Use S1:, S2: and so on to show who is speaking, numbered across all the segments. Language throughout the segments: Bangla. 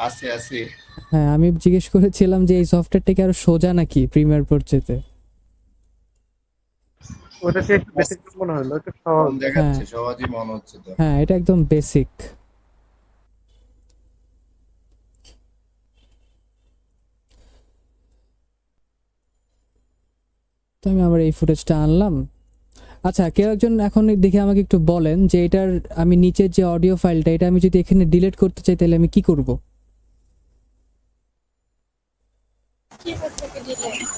S1: আছে আছে।
S2: হ্যাঁ, আমি জিজ্ঞেস করেছিলাম যে এই সফটওয়্যারটা কি আরো সোজা নাকি প্রিমিয়ার প্রোর চেয়ে?
S3: ওটা কি একটু বেসিক মনে হলো, একটু
S1: কম
S3: সহজ।
S2: হ্যাঁ
S1: দেখাচ্ছে, সহজই মনে হচ্ছে তো।
S2: হ্যাঁ, এটা একদম বেসিক। তো আমি আবার এই ফুটেজটা আনলাম। আচ্ছা, কেউ একজন এখন দেখে আমাকে একটু বলেন যে এটার আমি নিচের যে অডিও ফাইলটা, এটা আমি যদি এখানে ডিলিট করতে চাই তাহলে আমি কি করব?
S4: কিবোর্ড থেকে ডিলিট।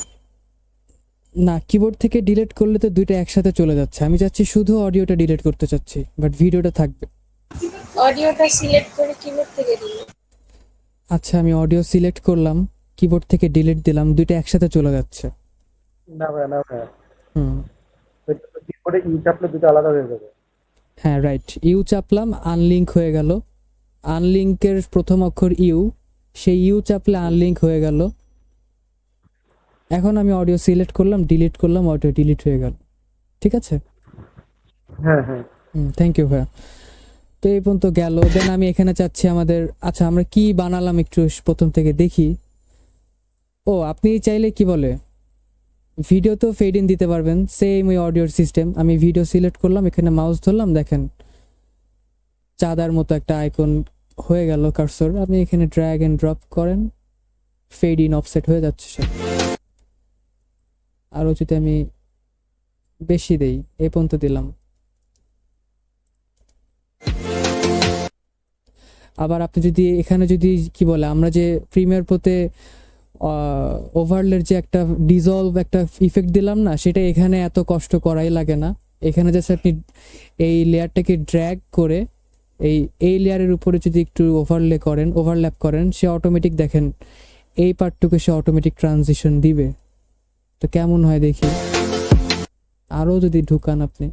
S2: না, কিবোর্ড থেকে ডিলিট করলে তো দুইটা একসাথে চলে যাচ্ছে। আমি চাচ্ছি শুধু অডিওটা ডিলিট করতে চাচ্ছি, বাট ভিডিওটা থাকবে।
S4: অডিওটা সিলেক্ট করে কিবোর্ড থেকে ডিলিট।
S2: আচ্ছা, আমি অডিও সিলেক্ট করলাম, কিবোর্ড থেকে ডিলিট দিলাম, দুইটা একসাথে চলে যাচ্ছে।
S3: না ভাই, না ভাই,
S2: হুম,
S3: কিবোর্ডে ইউ চাপলে দুটো আলাদা হয়ে যাবে।
S2: হ্যাঁ রাইট। ইউ চাপলাম, আনলিঙ্ক হয়ে গেল। আনলিঙ্কের প্রথম অক্ষর ইউ, সেই ইউ চাপলে আনলিঙ্ক হয়ে গেল। এখন আমি অডিও সিলেক্ট করলাম, ডিলিট করলাম, অডিও ডিলিট হয়ে গেল। ঠিক আছে।
S3: হ্যাঁ হ্যাঁ।
S2: থ্যাংক ইউ ভাইয়া। তো এই পর্যন্ত গেল। দেন আমি এখানে চাচ্ছি আমাদের, আচ্ছা আমরা কি বানালাম একটু প্রথম থেকে দেখি। ও, আপনি চাইলে কি বলে ভিডিও তো ফেড ইন দিতে পারবেন, সেম ওই অডিওর সিস্টেম। আমি ভিডিও সিলেক্ট করলাম, এখানে মাউস ধরলাম, দেখেন চাঁদার মতো একটা আইকন হয়ে গেল কার্সর। আপনি এখানে ড্র্যাগ এন্ড ড্রপ করেন, ফেড ইন অফসেট হয়ে যাচ্ছে সব। আরও যদি আমি বেশি দেই, এ পর্যন্ত দিলাম। আবার আপনি যদি এখানে যদি কি বলে, আমরা যে প্রিমিয়ার প্রোতে ওভারলের যে একটা ডিজলভ একটা ইফেক্ট দিলাম না, সেটা এখানে এত কষ্ট করাই লাগে না। এখানে জাস্ট আপনি এই লেয়ারটাকে ড্র্যাগ করে এই লেয়ারের উপরে যদি একটু ওভারল্যাপ করেন, সে অটোমেটিক দেখেন এই পার্টটুকু সে অটোমেটিক ট্রানজিশন দিবে। তো কেমন হয় দেখি। আরও যদি ঢুকান আপনি,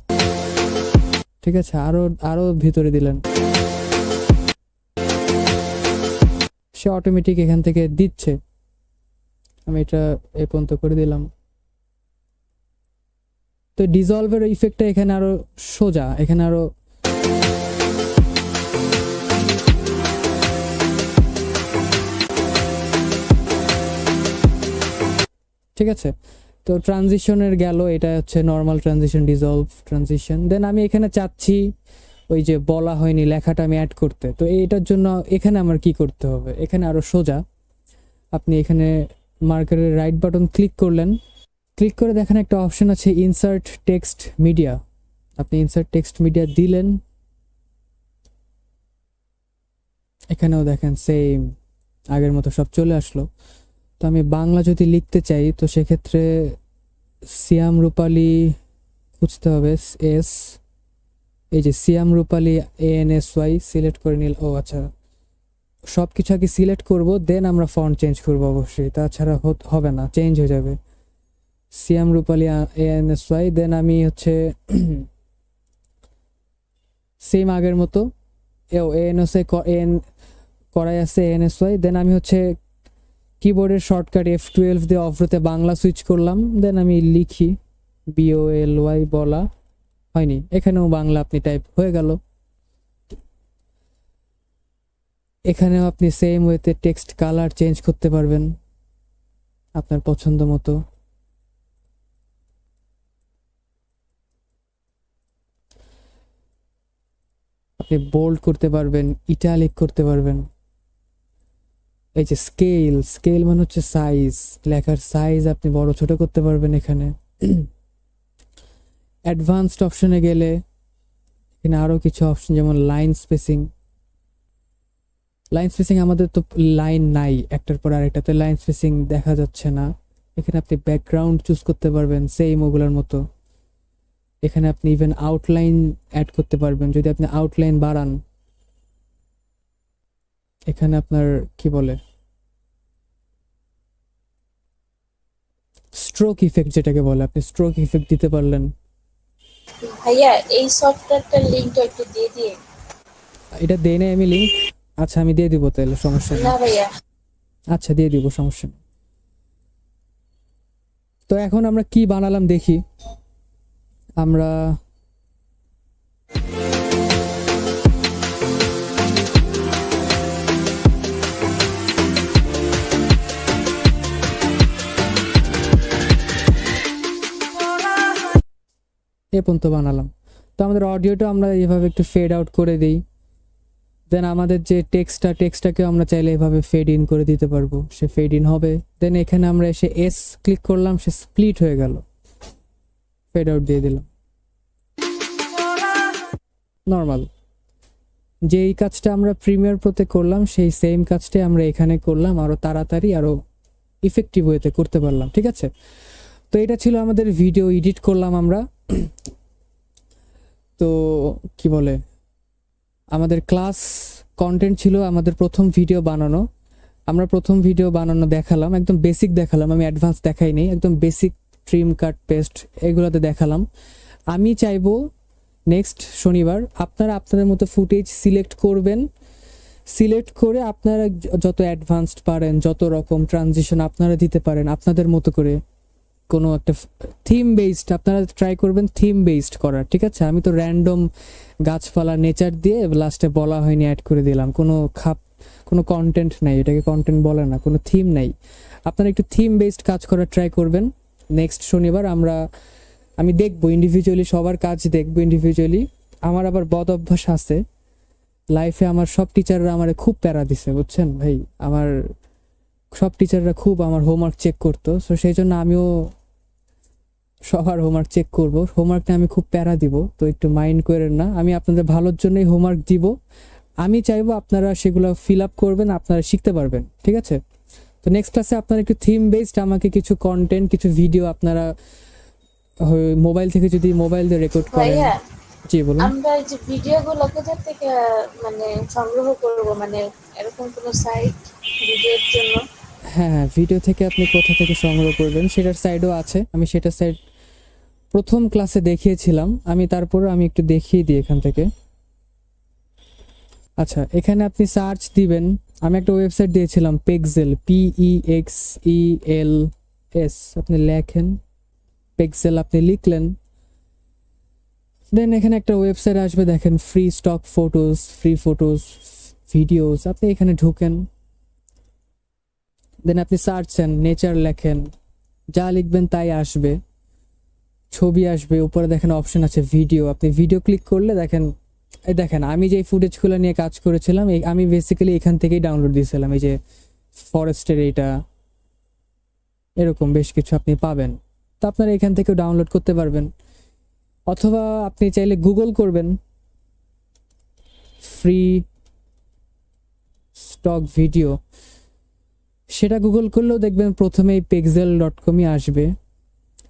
S2: ঠিক আছে, আরও আরও ভিতরে দিলেন, সে অটোমেটিক এখান থেকে দিচ্ছে। আমি এটা এ পর্যন্ত করে দিলাম। তো ডিজলভের ইফেক্টটা এখানে আরো সোজা, এখানে আরো ঠিক আছে। তো ট্রানজিশনের গেল, এটা হচ্ছে নর্মাল ট্রানজিশন, ডিজলভ ট্রানজিশন। দেন আমি এখানে চাচ্ছি ওই যে বলা হয়নি লেখাটা আমি অ্যাড করতে। তো এইটার জন্য এখানে আমার কি করতে হবে? এখানে আরো সোজা, আপনি এখানে মার্কারের রাইট বাটন ক্লিক করলেন, ক্লিক করে দেখেন একটা অপশন আছে ইনসার্ট টেক্সট মিডিয়া। আপনি ইনসার্ট টেক্সট মিডিয়া দিলেন, এখানেও দেখেন সেম আগের মতো সব চলে আসলো। তো আমি বাংলা যদি লিখতে চাই, তো সেক্ষেত্রে সিয়াম রূপালী খুঁজতে হবে, এস, এই যে সিয়াম রূপালী ANSY সিলেক্ট করে নিল। ও আচ্ছা, সব কিছু আগে সিলেক্ট করব, দেন আমরা ফন্ট চেঞ্জ করব অবশ্যই, তাছাড়া হবে না, চেঞ্জ হয়ে যাবে। সিয়াম রূপালী ANSY, দেন আমি হচ্ছে সেম আগের মতো ANSY করাই আছে ANSY। দেন আমি হচ্ছে কিবোর্ডের শর্টকাট F12 দিয়ে অফরোতে বাংলা সুইচ করলাম। দেন আমি লিখি BOLY, বলা হয়নি, এখানেও বাংলা আপনি টাইপ হয়ে গেল। এখানেও আপনি সেম ওয়েতে টেক্সট কালার চেঞ্জ করতে পারবেন আপনার পছন্দ মতো। আপনি বোল্ড করতে পারবেন, ইটালিক করতে পারবেন। এই যে স্কেল, স্কেল মানে হচ্ছে সাইজ, লেখার সাইজ আপনি বড় ছোট করতে পারবেন এখানে। অ্যাডভান্সড অপশনে গেলে এখানে আরও কিছু অপশন, যেমন লাইন স্পেসিং। লাইন স্পেসিং আমাদের তো লাইন নাই একটার পর আরেকটা, তো লাইন স্পেসিং দেখা যাচ্ছে না। এখানে আপনি ব্যাকগ্রাউন্ড চুজ করতে পারবেন সেম ওগুলোর মতো। এখানে আপনি ইভেন আউটলাইন অ্যাড করতে পারবেন যদি আপনি আউটলাইন বাড়ান। এখানে আপনার কি বলে স্ট্রোক ইফেক্ট যেটাকে বলে, আপনি স্ট্রোক ইফেক্ট দিতে পারলেন।
S4: ভাইয়া এই সফটওয়্যারটার লিংকটা একটু দিয়ে দিয়ে।
S2: এটা দেই নাই আমি লিংক। আচ্ছা আমি দিয়ে দিব তাহলে, সমস্যা নেই।
S4: না ভাইয়া,
S2: আচ্ছা দিয়ে দিব, সমস্যা নেই। তো এখন আমরা কি বানালাম দেখি। আমরা এ পর্যন্ত বানালাম। তো আমাদের অডিওটা আমরা এভাবে একটু ফেড আউট করে দিই। দেন আমাদের যে টেক্সটটাকে আমরা চাইলে এভাবে ফেড ইন করে দিতে পারবো, সে ফেড ইন হবে। দেন এখানে আমরা এসে এস ক্লিক করলাম, সে স্প্লিট হয়ে গেল, ফেড আউট দিয়ে দিলাম, নর্মাল। যেই কাজটা আমরা প্রিমিয়ার প্রোতে করলাম সেই সেম কাজটাই আমরা এখানে করলাম, আরো তাড়াতাড়ি আরো ইফেক্টিভ ওয়েতে করতে পারলাম। ঠিক আছে, তো এটা ছিল আমাদের ভিডিও এডিট করলাম আমরা। তো কি বলে, আমাদের ক্লাস কন্টেন্ট ছিল আমাদের প্রথম ভিডিও বানানো। আমরা প্রথম ভিডিও বানানো দেখালাম, একদম বেসিক দেখালাম, আমি অ্যাডভান্স দেখাইনি, একদম বেসিক ট্রিম কাট পেস্ট এগুলোতে দেখালাম। আমি চাইবো নেক্সট শনিবার আপনারা আপনাদের মতো ফুটেজ সিলেক্ট করবেন, সিলেক্ট করে আপনারা যত অ্যাডভান্সড পারেন, যত রকম ট্রানজিশন আপনারা দিতে পারেন আপনাদের মতো করে, কোনো একটা থিম বেসড আপনারা ট্রাই করবেন, থিম বেসড করার। ঠিক আছে, আমি তো র্যান্ডম গাছপালা নেচার দিয়ে লাস্টে বলা হয়নি অ্যাড করে দিলাম, কোনো কন্টেন্ট নাই, এটাকে কন্টেন্ট বলে না, কোনো থিম নাই। আপনারা একটু থিম বেসড কাজ করার ট্রাই করবেন। নেক্সট শনিবার আমি দেখবো ইন্ডিভিজুয়ালি, সবার কাজ দেখবো ইন্ডিভিজুয়ালি। আমার আবার বদ অভ্যাস আছে লাইফে, আমার সব টিচাররা আমার খুব প্যারা দিছে, বুঝছেন ভাই, আমার সব টিচাররা খুব আমার হোমওয়ার্ক চেক করতো। সো সেই জন্য আমিও সবার হোমওয়ার্ক চেক করব, হোমওয়ার্কটা আমি খুব প্যারা দিব, তো একটু মাইন্ড করেন না, আমি আপনাদের ভালোর জন্যই হোমওয়ার্ক দিব। আমি চাইবো আপনারা সেগুলো ফিল আপ করবেন, আপনারা শিখতে পারবেন। ঠিক আছে, তো নেক্সট ক্লাসে আপনারা একটু থিম বেসড আমাকে কিছু কন্টেন্ট, কিছু ভিডিও আপনারা মোবাইল থেকে, যদি মোবাইল দিয়ে রেকর্ড করেন।
S4: ভাইয়া,
S2: জি বলুন।
S4: আমরা এই যে ভিডিওগুলো কোথা থেকে মানে সংগ্রহ করব, মানে এরকম কোনো সাইট ভিডিওর জন্য?
S2: হ্যাঁ, ভিডিও থেকে আপনি কোথা থেকে সংগ্রহ করবেন সেটার সাইডও আছে, আমি সেটার সাইড প্রথম ক্লাসে দেখিয়েছিলাম, তারপরে আমি একটু দেখিয়ে দিই এখান থেকে। আচ্ছা, এখানে আপনি সার্চ দিবেন, আমি একটা ওয়েবসাইট দিয়েছিলাম পেক্সেল, PEXELS, আপনি লেখেন পেক্সেল, আপনি লিখলেন, দেন এখানে একটা ওয়েবসাইট আসবে, দেখেন free stock photos, free photos, videos, আপনি এখানে ঢুকেন, দেন আপনি সার্চেন নেচার লেখেন, যা লিখবেন তাই আসবে, ছবি আসবে, উপরে দেখেন অপশন আছে ভিডিও, আপনি ভিডিও ক্লিক করলে দেখেন, এই দেখেন আমি যে ফুটেজগুলো নিয়ে কাজ করেছিলাম, আমি বেসিক্যালি এখান থেকেই ডাউনলোড দিয়েছিলাম, এই যে ফরেস্টের এইটা, এরকম বেশ কিছু আপনি পাবেন, তো আপনারা এখান থেকেও ডাউনলোড করতে পারবেন। অথবা আপনি চাইলে গুগল করবেন ফ্রি স্টক ভিডিও, সেটা গুগল করলেও দেখবেন প্রথমেই pexel.com-ই আসবে।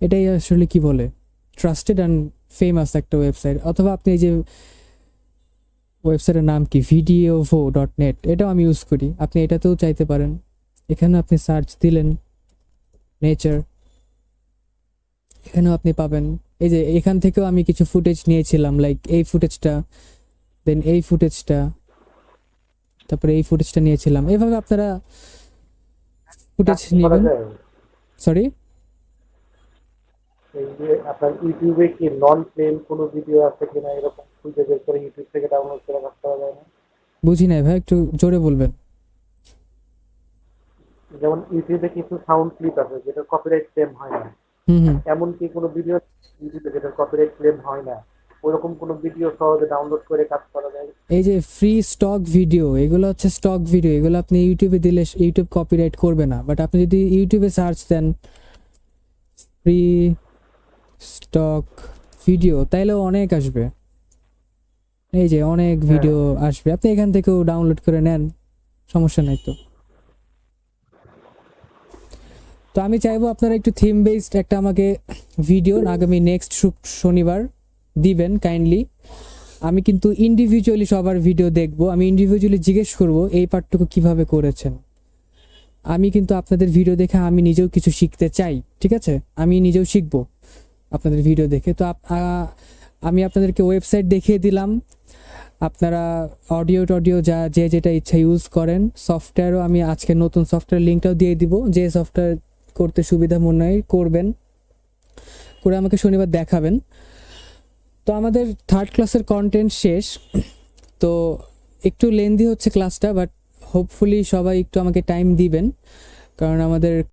S2: এটাই আসলে কি বলে ট্রাস্টেড অ্যান্ড ফেমাস একটা ওয়েবসাইট। অথবা আপনি এই যে ওয়েবসাইটের নাম কি videovo.net, এটাও আমি ইউজ করি, আপনি এটাতেও চাইতে পারেন। এখানে আপনি সার্চ দিলেন নেচার, এখানেও আপনি পাবেন। এই যে এখান থেকেও আমি কিছু ফুটেজ নিয়েছিলাম, লাইক এই ফুটেজটা, দেন এই ফুটেজটা, তারপরে এই ফুটেজটা নিয়েছিলাম, এভাবে আপনারা ফুটেজ নেবেন। সরি,
S3: এই যে আপনার ইউটিউবে কি নন প্লেন কোনো ভিডিও আছে কিনা এরকম খুঁজে বের করে ইউটিউব থেকে ডাউনলোড করে রাখতে করা যায় না?
S2: বুঝি নাই ভাই, একটু জোরে বলবেন।
S3: যেমন ইউটিউবে কিছু সাউন্ড ক্লিপ আছে যেটা কপিরাইট ক্লেম হয় না,
S2: হুম হুম,
S3: এমন কি কোনো ভিডিও ইউটিউবে যেটা কপিরাইট ক্লেম হয় না, ওরকম কোনো ভিডিও সহজে ডাউনলোড করে কাজ করা যায়?
S2: এই যে ফ্রি স্টক ভিডিও, এগুলো হচ্ছে স্টক ভিডিও, এগুলো আপনি ইউটিউবে দিলে ইউটিউব কপিরাইট করবে না, বাট আপনি যদি ইউটিউবে সার্চ দেন ফ্রি স্টক ভিডিও, তাইলেও অনেক আসবে, এই যে অনেক ভিডিও আসবে, আপনি এখান থেকেও ডাউনলোড করে নেন, সমস্যা নাই। তো আমি চাইবো আপনারা একটু থিম বেসড একটা আমাকে ভিডিও আগামী নেক্সট শনিবার দিবেন কাইন্ডলি। আমি কিন্তু ইন্ডিভিজুয়ালি সবার ভিডিও দেখবো, আমি ইন্ডিভিজুয়ালি জিজ্ঞেস করব এই পার্টটুকু কিভাবে করেছেন। আমি কিন্তু আপনাদের ভিডিও দেখে আমি নিজেও কিছু শিখতে চাই, ঠিক আছে, আমি নিজেও শিখবো আপনাদের ভিডিও দেখে। তো আমি আপনাদেরকে ওয়েবসাইট দেখিয়ে দিলাম, আপনারা অডিও টডিও যা যেটা ইচ্ছা ইউজ করেন। সফটওয়্যারও আমি আজকে নতুন সফটওয়্যার লিঙ্কটাও দিয়ে দিব, যে সফটওয়্যার করতে সুবিধা মনে হয় করবেন, করে আমাকে শনিবার দেখাবেন। তো আমাদের থার্ড ক্লাসের কন্টেন্ট শেষ, তো একটু লেন্দি হচ্ছে ক্লাসটা, বাট হোপফুলি সবাই একটু আমাকে টাইম দিবেন, কারণ আমাদের